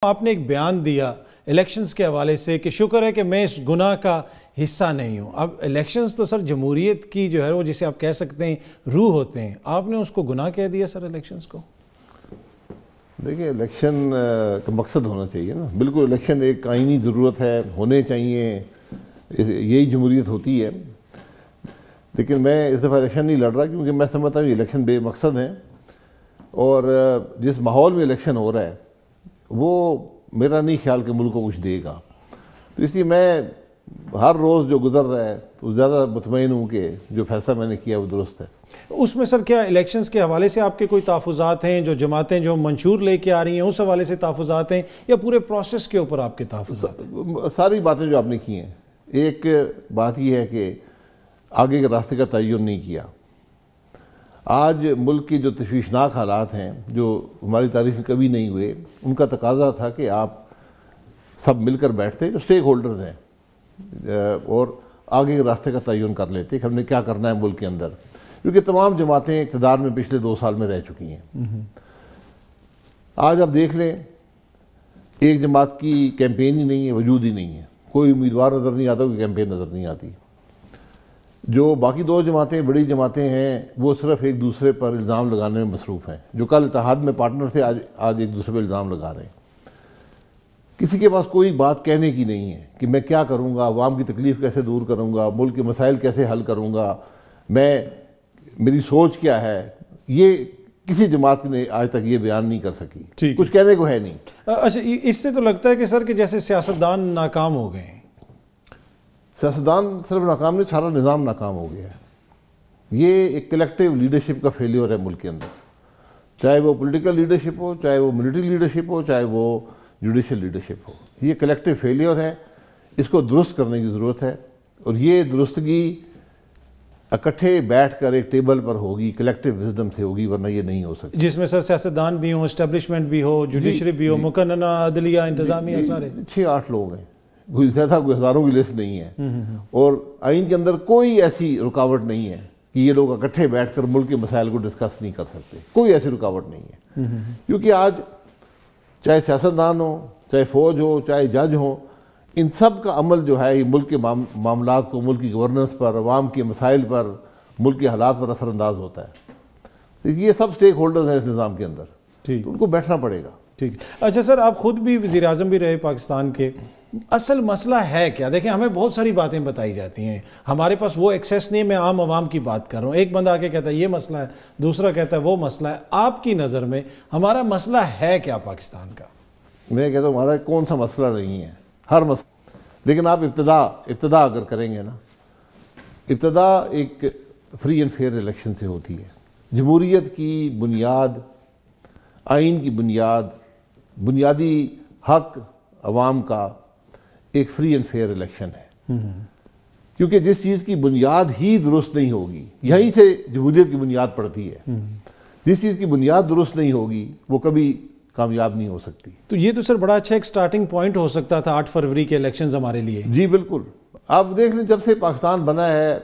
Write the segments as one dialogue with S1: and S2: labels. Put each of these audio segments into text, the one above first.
S1: آپ نے ایک بیان دیا الیکشنز کے حوالے سے کہ شکر ہے کہ میں اس گناہ کا حصہ نہیں ہوں. اب الیکشنز تو سر جمہوریت کی جو ہے وہ جسے آپ کہہ سکتے ہیں روح ہوتے ہیں, آپ نے اس کو گناہ کہہ دیا سر الیکشنز کو.
S2: دیکھیں الیکشن کا مقصد ہونا چاہیے نا, بالکل الیکشن ایک آئینی ضرورت ہے, ہونے چاہیے, یہی جمہوریت ہوتی ہے. لیکن میں اس دفعہ الیکشن نہیں لڑ رہا کیونکہ میں سمجھتا ہوں یہ الیکشن بے مقصد ہیں, اور جس ماحول میں الیکشن ہو رہا ہے وہ میرا نہیں خیال کہ ملک کو کچھ دے گا. تو اس لیے میں ہر روز جو گزر رہا ہے تو زیادہ مطمئن ہوں کہ جو فیصلہ میں نے کیا وہ درست ہے.
S1: اس میں سر کیا الیکشنز کے حوالے سے آپ کے کوئی تحفظات ہیں, جو جماعتیں جو منشور لے کے آ رہی ہیں اس حوالے سے تحفظات ہیں, یا پورے پروسیس کے اوپر آپ کے تحفظات ہیں؟
S2: ساری باتیں جو آپ نے کی ہیں, ایک بات یہ ہے کہ آگے کے راستے کا تعین نہیں کیا. آج ملک کی جو تشویشناک حالات ہیں جو ہماری تاریخ میں کبھی نہیں ہوئے, ان کا تقاضا تھا کہ آپ سب مل کر بیٹھتے جو سٹیک ہولڈرز ہیں اور آگے کے راستے کا تعین کر لیتے کہ ہم نے کیا کرنا ہے ملک کے اندر, کیونکہ تمام جماعتیں اقتدار میں پچھلے 2 سال میں رہ چکی ہیں. آج آپ دیکھ لیں ایک جماعت کی کیمپین ہی نہیں ہے, وجود ہی نہیں ہے, کوئی امیدوار نظر نہیں آتا, کوئی کیمپین نظر نہیں آتی. جو باقی 2 جماعتیں بڑی جماعتیں ہیں وہ صرف ایک دوسرے پر الزام لگانے میں مصروف ہیں. جو کل اتحاد میں پارٹنر تھے آج ایک دوسرے پر الزام لگا رہے ہیں. کسی کے پاس کوئی بات کہنے کی نہیں ہے کہ میں کیا کروں گا, عوام کی تکلیف کیسے دور کروں گا, ملک کے مسائل کیسے حل کروں گا, میری سوچ کیا ہے. یہ کسی جماعت نے آج تک یہ بیان نہیں کر سکی, کچھ کہنے کو ہے نہیں.
S1: اچھا, اس سے تو لگتا ہے کہ سر کہ جیسے سیاستدان ناکام ہو گئے ہیں.
S2: سیاستدان صرف ناکام نہیں, سارا نظام ناکام ہو گیا ہے. یہ ایک کلیکٹیو لیڈرشپ کا فیلیور ہے ملک کے اندر, چاہے وہ پولیٹیکل لیڈرشپ ہو, چاہے وہ ملٹری لیڈرشپ ہو, چاہے وہ جوڈیشل لیڈرشپ ہو. یہ کلیکٹیو فیلیور ہے, اس کو درست کرنے کی ضرورت ہے. اور یہ درستگی اکٹھے بیٹھ کر ایک ٹیبل پر ہوگی, کلیکٹیو وزڈم سے ہوگی, ورنہ یہ نہیں ہو سکتی.
S1: جس میں سر سیاستدان بھی ہوں, اسٹیبلشمنٹ بھی ہو, جوڈیشری بھی ہو, مقننہ عدلیہ انتظامیہ, سارے
S2: 6-8 لوگ ہیں, کوئی زیادہ کوئی ہزاروں کی لسٹ نہیں ہے. اور آئین کے اندر کوئی ایسی رکاوٹ نہیں ہے کہ یہ لوگ اکٹھے بیٹھ کر ملک کے مسائل کو ڈسکس نہیں کر سکتے. کوئی ایسی رکاوٹ نہیں ہے, کیونکہ آج چاہے سیاستدان ہو, چاہے فوج ہو, چاہے جج ہو, ان سب کا عمل جو ہے یہ ملک کے معاملات کو, ملک کی گورننس پر, عوام کے مسائل پر, ملک کے حالات پر اثر انداز ہوتا ہے. یہ سب سٹیک ہولڈرز ہیں اس نظام کے اندر, تو ان کو بیٹھنا پڑے گا.
S1: ٹھیک. اچھا سر, آپ خود بھی وزیر اعظم بھی رہے پاکستان کے, اصل مسئلہ ہے کیا؟ دیکھیں ہمیں بہت ساری باتیں بتائی جاتی ہیں, ہمارے پاس وہ ایکسیس نہیں ہے. میں عام عوام کی بات کر رہا ہوں. ایک بندہ آ کے کہتا ہے یہ مسئلہ ہے, دوسرا کہتا ہے وہ مسئلہ ہے. آپ کی نظر میں ہمارا مسئلہ ہے کیا پاکستان کا؟
S2: میں کہتا ہوں ہمارا کون سا مسئلہ نہیں ہے, ہر مسئلہ. لیکن آپ ابتدا اگر کریں گے نا, ابتدا ایک فری اینڈ فیئر الیکشن سے ہوتی ہے. جمہوریت کی بنیاد, آئین کی بنیاد, بنیادی حق عوام کا ایک فری اینڈ فیئر الیکشن ہے. کیونکہ جس چیز کی بنیاد ہی درست نہیں ہوگی, یہیں سے جمہوریت کی بنیاد پڑتی ہے. جس چیز کی بنیاد درست نہیں ہوگی وہ کبھی کامیاب نہیں ہو سکتی. تو
S1: یہ تو سر بڑا اچھا ایک سٹارٹنگ پوائنٹ ہو سکتا تھا 8 فروری کے الیکشنز ہمارے لیے.
S2: جی بالکل. آپ دیکھ لیں جب سے پاکستان بنا ہے,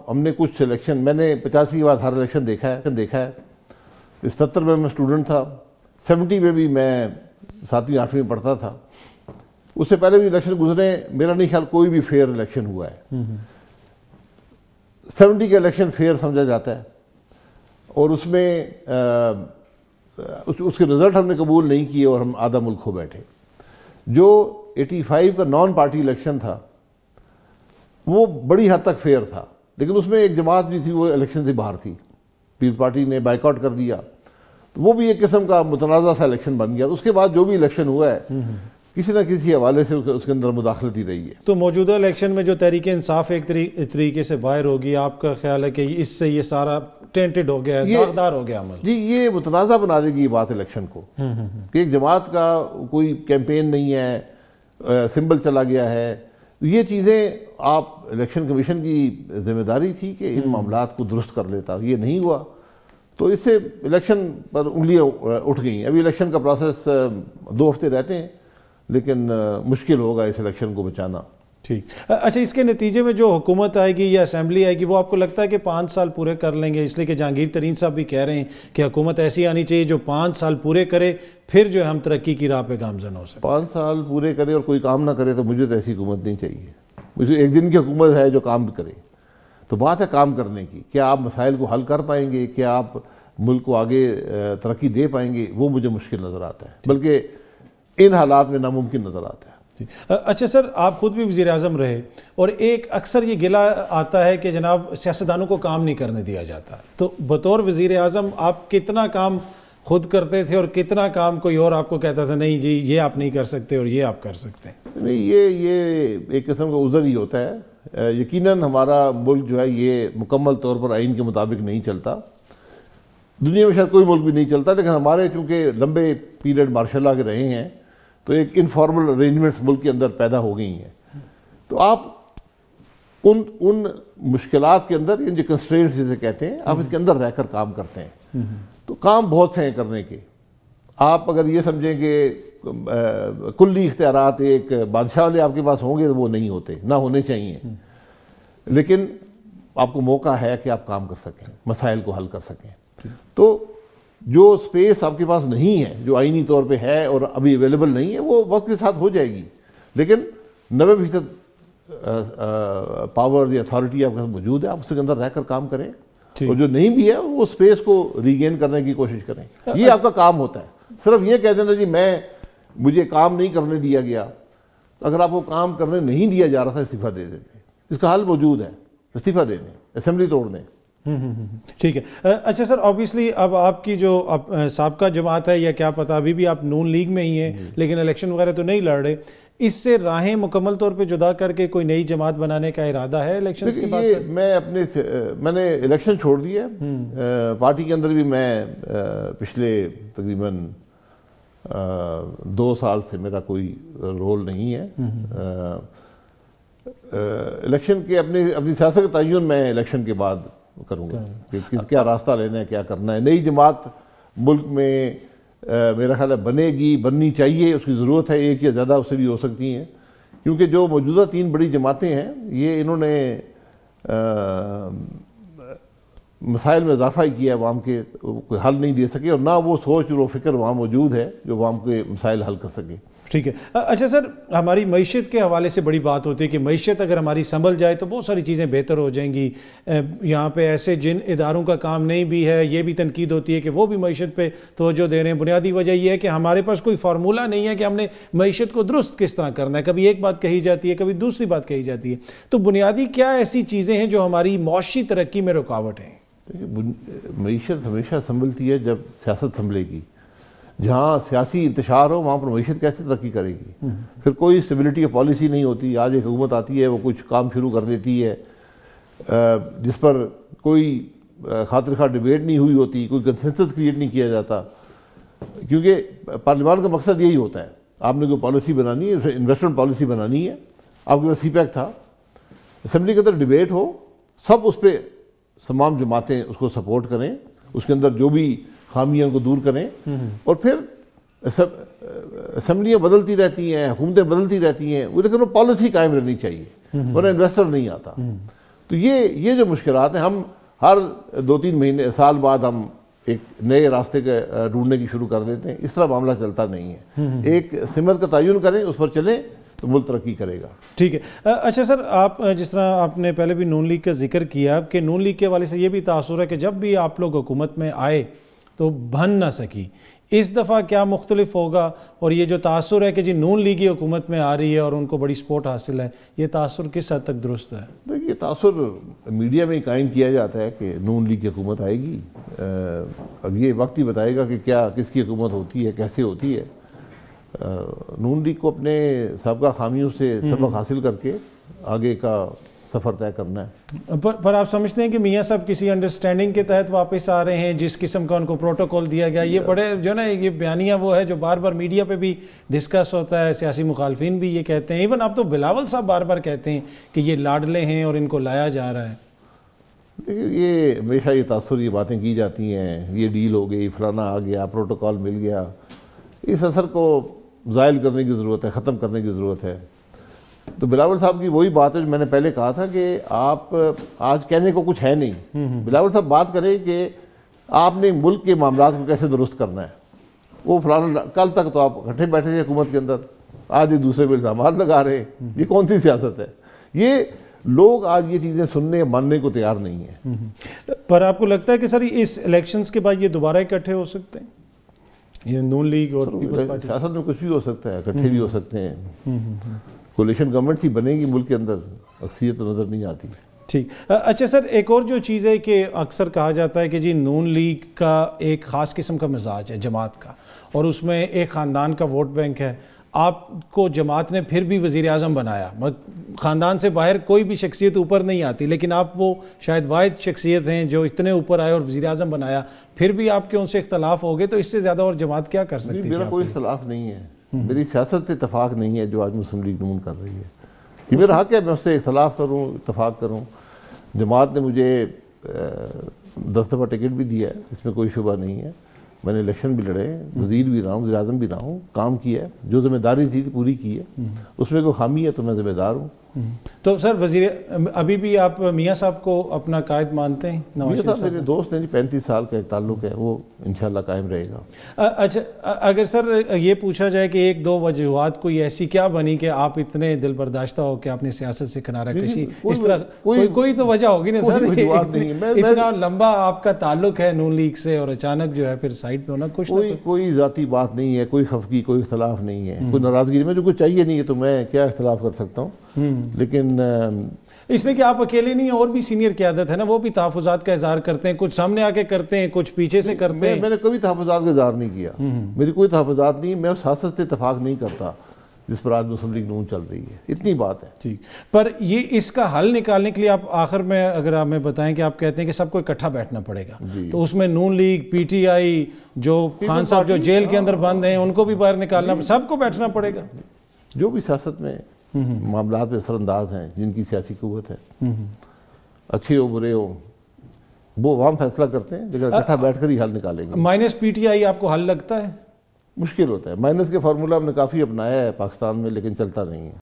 S2: ہم نے کچھ الیکشن, میں نے 85 کے بعد ہر الیکشن دیکھا ہے. 77 میں اسٹوڈنٹ تھا, 70 میں بھی میں 7ویں 8ویں پڑھتا تھا. اس سے پہلے بھی الیکشن گزرے, میرا نہیں خیال کوئی بھی فیئر الیکشن ہوا ہے. 70 کا الیکشن فیئر سمجھا جاتا ہے, اور اس میں اس کے رزلٹ ہم نے قبول نہیں کیے اور ہم آدھا ملک کھو بیٹھے. جو 85 کا نان پارٹی الیکشن تھا وہ بڑی حد تک فیئر تھا, لیکن اس میں ایک جماعت بھی تھی وہ الیکشن سے باہر تھی, پیپلز پارٹی نے بائیکاٹ کر دیا. تو وہ بھی ایک قسم کا متنازع سا الیکشن بن گیا. اس کے بعد جو بھی الیکشن ہوا ہے کسی نہ کسی حوالے سے اس کے اندر مداخلت ہی رہی ہے.
S1: تو موجودہ الیکشن میں جو تحریک انصاف ایک طریقے سے باہر ہوگی, آپ کا خیال ہے کہ اس سے یہ سارا ٹینٹڈ ہو گیا ہے, داغدار ہو گیا عمل؟
S2: جی, یہ متنازع بنا دے گی یہ بات الیکشن کو, کہ ایک جماعت کا کوئی کیمپین نہیں ہے, سمبل چلا گیا ہے. یہ چیزیں آپ الیکشن کمیشن کی ذمہ داری تھی کہ ان معاملات کو درست کر لیتا. یہ نہیں ہوا, تو اس سے الیکشن پر انگلیاں اٹھ گئیں. ابھی الیکشن کا پروسیس 2 ہفتے رہتے ہیں, لیکن مشکل ہوگا اس الیکشن کو بچانا.
S1: ٹھیک. اچھا, اس کے نتیجے میں جو حکومت آئے گی یا اسمبلی آئے گی وہ آپ کو لگتا ہے کہ 5 سال پورے کر لیں گے؟ اس لیے کہ جہانگیر ترین صاحب بھی کہہ رہے ہیں کہ حکومت ایسی آنی چاہیے جو 5 سال پورے کرے, پھر جو ہے ہم ترقی کی راہ پہ گامزن ہو سکے.
S2: 5 سال پورے کرے اور کوئی کام نہ کرے تو مجھے تو ایسی حکومت نہیں چاہیے. مجھے ایک دن کی حکومت ہے جو کام بھی کرے. تو بات ہے کام کرنے کی. کیا آپ مسائل کو حل کر پائیں گے؟ کیا آپ ملک کو آگے ترقی دے پائیں گے؟ وہ مجھے مشکل نظر آتا ہے, بلکہ ان حالات میں ناممکن نظر آتا ہے.
S1: اچھا سر, آپ خود بھی وزیر اعظم رہے اور ایک اکثر یہ گلہ آتا ہے کہ جناب سیاستدانوں کو کام نہیں کرنے دیا جاتا. تو بطور وزیر اعظم آپ کتنا کام خود کرتے تھے اور کتنا کام کوئی اور آپ کو کہتا تھا نہیں جی یہ آپ نہیں کر سکتے اور یہ آپ کر سکتے ہیں؟
S2: نہیں, یہ ایک قسم کا عذر ہی ہوتا ہے. یقیناً ہمارا ملک جو ہے یہ مکمل طور پر آئین کے مطابق نہیں چلتا. دنیا میں شاید کوئی ملک بھی نہیں چلتا, لیکن ہمارے چونکہ لمبے پیریڈ مارشل لا کے رہے ہیں تو ایک انفارمل ارینجمنٹس ملک کے اندر پیدا ہو گئی ہیں. تو آپ ان مشکلات کے اندر, ان جو کنسٹرینٹس جسے کہتے ہیں, آپ اس کے اندر رہ کر کام کرتے ہیں. تو کام بہت سے ہیں کرنے کے. آپ اگر یہ سمجھیں کہ کلی اختیارات ایک بادشاہ والے آپ کے پاس ہوں گے تو وہ نہیں ہوتے, نہ ہونے چاہیے. لیکن آپ کو موقع ہے کہ آپ کام کر سکیں, مسائل کو حل کر سکیں. تو جو سپیس آپ کے پاس نہیں ہے, جو آئینی طور پہ ہے اور ابھی اویلیبل نہیں ہے, وہ وقت کے ساتھ ہو جائے گی. لیکن 90% پاور یا اتھارٹی آپ کے ساتھ موجود ہے, آپ اس کے اندر رہ کر کام کریں. اور جو نہیں بھی ہے وہ سپیس کو ریگین کرنے کی کوشش کریں. یہ آپ کا کام ہوتا ہے. صرف یہ کہہ دینا جی مجھے کام نہیں کرنے دیا گیا. اگر آپ کو کام کرنے نہیں دیا جا رہا تھا استعفیٰ دے دیتے. اس کا حل موجود ہے, استعفیٰ دے دیں, اسمبلی توڑ دیں.
S1: ٹھیک ہے. اچھا سر, آبویسلی اب آپ کی جو سابقہ جماعت ہے یا کیا پتہ, ابھی بھی آپ نون لیگ میں ہی ہیں لیکن الیکشن وغیرہ تو نہیں لڑ رہے, اس سے راہیں مکمل طور پہ جدا کر کے کوئی نئی جماعت بنانے کا ارادہ ہے الیکشن کے بعد؟
S2: میں نے الیکشن چھوڑ دیا. پارٹی کے اندر بھی میں پچھلے تقریباً 2 سال سے میرا کوئی رول نہیں ہے. الیکشن کے اپنی سیاست کا تعین میں الیکشن کے بعد کروں گا کہ کیا راستہ لینا ہے, کیا کرنا ہے. نئی جماعت ملک میں میرا خیال ہے بنے گی, بننی چاہیے, اس کی ضرورت ہے. ایک یا زیادہ اس سے بھی ہو سکتی ہیں, کیونکہ جو موجودہ 3 بڑی جماعتیں ہیں یہ انہوں نے مسائل میں اضافہ ہی کیا عوام کے, کوئی حل نہیں دے سکے, اور نہ وہ سوچ اور فکر وہاں موجود ہے جو عوام کے مسائل حل کر سکے.
S1: ٹھیک ہے. اچھا سر, ہماری معیشت کے حوالے سے بڑی بات ہوتی ہے کہ معیشت اگر ہماری سنبھل جائے تو بہت ساری چیزیں بہتر ہو جائیں گی. یہاں پہ ایسے جن اداروں کا کام نہیں بھی ہے, یہ بھی تنقید ہوتی ہے کہ وہ بھی معیشت پہ توجہ دے رہے ہیں. بنیادی وجہ یہ ہے کہ ہمارے پاس کوئی فارمولہ نہیں ہے کہ ہم نے معیشت کو درست کس طرح کرنا ہے. کبھی ایک بات کہی جاتی ہے, کبھی دوسری بات کہی جاتی ہے. تو بنیادی کیا ایسی چیزیں ہیں جو ہماری معاشی ترقی میں رکاوٹ ہیں؟
S2: معیشت ہمیشہ سنبھلتی ہے جب سیاست سنبھلے گی. جہاں سیاسی انتشار ہو وہاں پر معیشت کیسے ترقی کرے گی؟ پھر کوئی اسٹیبلٹی کی پالیسی نہیں ہوتی. آج ایک حکومت آتی ہے, وہ کچھ کام شروع کر دیتی ہے جس پر کوئی خاطر خواہ ڈیبیٹ نہیں ہوئی ہوتی, کوئی کنسنسس کریٹ نہیں کیا جاتا. کیونکہ پارلیمان کا مقصد یہی ہوتا ہے, آپ نے کوئی پالیسی بنانی ہے, انویسٹمنٹ پالیسی بنانی ہے. آپ کے پاس سی پیک تھا, اسمبلی کے اندر ڈیبیٹ ہو, سب اس پہ تمام جماعتیں اس کو سپورٹ کریں, اس کے اندر جو بھی خامیاں کو دور کریں, اور پھر اسمبلیاں بدلتی رہتی ہیں, حکومتیں بدلتی رہتی ہیں, لیکن وہ پالیسی قائم رہنی چاہیے, ورنہ انویسٹر نہیں آتا. تو یہ جو مشکلات ہیں, ہم ہر 2-3 مہینے سال بعد ہم ایک نئے راستے کے ڈھونڈنے کی شروع کر دیتے ہیں. اس طرح معاملہ چلتا نہیں ہے. ایک سمت کا تعین کریں, اس پر چلیں تو ملک ترقی کرے گا.
S1: ٹھیک ہے. اچھا سر, آپ جس طرح آپ نے پہلے بھی نون لیگ کا ذکر کیا کہ نون لیگ کے حوالے سے یہ بھی تاثر ہے کہ جب بھی آپ لوگ حکومت میں آئے تو بن نہ سکی. اس دفعہ کیا مختلف ہوگا؟ اور یہ جو تاثر ہے کہ جی نون لیگی حکومت میں آ رہی ہے اور ان کو بڑی سپورٹ حاصل ہے, یہ تاثر کس حد تک درست ہے؟
S2: یہ تاثر میڈیا میں قائم کیا جاتا ہے کہ نون لیگ کی حکومت آئے گی. اب یہ وقت ہی بتائے گا کہ کیا کس کی حکومت ہوتی ہے, کیسے ہوتی ہے. نون لیگ کو اپنے سابقہ خامیوں سے سبق حاصل کر کے آگے کا سفر طے کرنا ہے.
S1: پر آپ سمجھتے ہیں کہ میاں صاحب کسی انڈرسٹینڈنگ کے تحت واپس آ رہے ہیں, جس قسم کا ان کو پروٹوکول دیا گیا؟ یہ بڑے جو نا یہ بیانیہ وہ ہے جو بار بار میڈیا پہ بھی ڈسکس ہوتا ہے, سیاسی مخالفین بھی یہ کہتے ہیں, ایون اب تو بلاول صاحب بار بار کہتے ہیں کہ یہ لاڈلے ہیں اور ان کو لایا جا رہا ہے.
S2: یہ ہمیشہ یہ تاثر, یہ باتیں کی جاتی ہیں, یہ ڈیل ہو گئی, فلانا آ گیا, پروٹوکول مل گیا. اس اثر کو زائل کرنے کی ضرورت ہے, ختم کرنے کی ضرورت ہے. تو بلاول صاحب کی وہی بات ہے جو میں نے پہلے کہا تھا کہ آپ آج کہنے کو کچھ ہے نہیں. بلاول صاحب بات کریں کہ آپ نے ملک کے معاملات کو کیسے درست کرنا ہے. وہ فلانا کل تک تو آپ اکٹھے بیٹھے تھے حکومت کے اندر, آج ایک دوسرے پہ الزامات لگا رہے ہیں. یہ کون سی سیاست ہے؟ یہ لوگ آج یہ چیزیں سننے ماننے کو تیار نہیں ہیں.
S1: پر آپ کو لگتا ہے کہ سر اس الیکشنز کے بعد یہ دوبارہ اکٹھے ہو سکتے ہیں, یہ نون لیگ اور پیپلز پارٹی؟
S2: سیاست میں کچھ بھی ہو سکتا ہے, اکٹھے بھی ہو سکتے ہیں. کولیشن گورنمنٹ ہی بنے گی ملک کے اندر, اکثریت تو نظر نہیں آتی.
S1: ٹھیک. اچھا سر, ایک اور جو چیز ہے کہ اکثر کہا جاتا ہے کہ جی نون لیگ کا ایک خاص قسم کا مزاج ہے جماعت کا, اور اس میں ایک خاندان کا ووٹ بینک ہے. آپ کو جماعت نے پھر بھی وزیر اعظم بنایا, خاندان سے باہر کوئی بھی شخصیت اوپر نہیں آتی, لیکن آپ وہ شاید واحد شخصیت ہیں جو اتنے اوپر آئے اور وزیر اعظم بنایا. پھر بھی آپ کے ان سے اختلاف ہو گئے, تو اس سے زیادہ اور جماعت کیا کر سکتی ہے؟
S2: میرا کوئی اختلاف نہیں ہے, میری سیاست اتفاق نہیں ہے جو آج مسلم لیگ نون کر رہی ہے. یہ میرا حق ہے میں اس سے اختلاف کروں, اتفاق کروں. جماعت نے مجھے 10 دفعہ ٹکٹ بھی دیا ہے, اس میں کوئی شبہ نہیں ہے. میں نے الیکشن بھی لڑے, وزیر بھی رہا ہوں, وزیر اعظم بھی رہا ہوں, کام کیا ہے, جو ذمہ داری تھی پوری کی ہے. اس میں کوئی خامی ہے تو میں ذمہ دار ہوں.
S1: تو سر وزیر ابھی بھی آپ میاں صاحب کو اپنا قائد مانتے ہیں؟
S2: میاں صاحب میرے دوست ہیں جی, 35 سال کا ایک تعلق ہے, وہ انشاءاللہ قائم رہے گا.
S1: اچھا, اگر سر یہ پوچھا جائے کہ ایک دو وجوہات کوئی ایسی کیا بنی کہ آپ اتنے دل برداشتہ ہو کہ آپ نے سیاست سے کنارہ کشی, اس طرح کوئی تو وجہ ہوگی نا سر؟ اتنا لمبا آپ کا تعلق ہے نون لیگ سے اور اچانک جو ہے پھر سائڈ پہ ہونا, کچھ
S2: کوئی ذاتی بات نہیں ہے, کوئی خفگی, کوئی اختلاف نہیں ہے, کوئی ناراضگی. میں جو کچھ چاہیے نہیں ہے تو میں کیا اختلاف کر سکتا ہوں. لیکن
S1: اس لیے کہ آپ اکیلے نہیں ہیں, اور بھی سینئر قیادت ہے نا, وہ بھی تحفظات کا اظہار کرتے ہیں, کچھ سامنے آ کے کرتے ہیں, کچھ پیچھے سے کرتے ہیں.
S2: میں نے کبھی تحفظات کا اظہار نہیں کیا, میری کوئی تحفظات نہیں. میں اس سیاست سے اتفاق نہیں کرتا جس پر آج مسلم لیگ نون چل رہی ہے, اتنی بات ہے.
S1: ٹھیک. پر یہ اس کا حل نکالنے کے لیے آپ آخر میں اگر آپ میں بتائیں کہ آپ کہتے ہیں کہ سب کو اکٹھا بیٹھنا پڑے گا, تو اس میں نون لیگ, پی ٹی آئی, جو خان صاحب جو جیل کے اندر بند ہیں ان کو بھی باہر نکالنا, سب کو بیٹھنا پڑے گا.
S2: جو بھی سیاست میں معاملات میں اثر انداز ہیں, جن کی سیاسی قوت ہے, اچھے ہو برے ہو, وہ عوام فیصلہ کرتے ہیں, لیکن اکٹھا بیٹھ کر ہی حل نکالیں گے.
S1: مائنس پی ٹی آئی آپ کو حل لگتا ہے؟
S2: مشکل ہوتا ہے. مائنس کے فارمولہ ہم نے کافی اپنایا ہے پاکستان میں, لیکن چلتا نہیں ہے.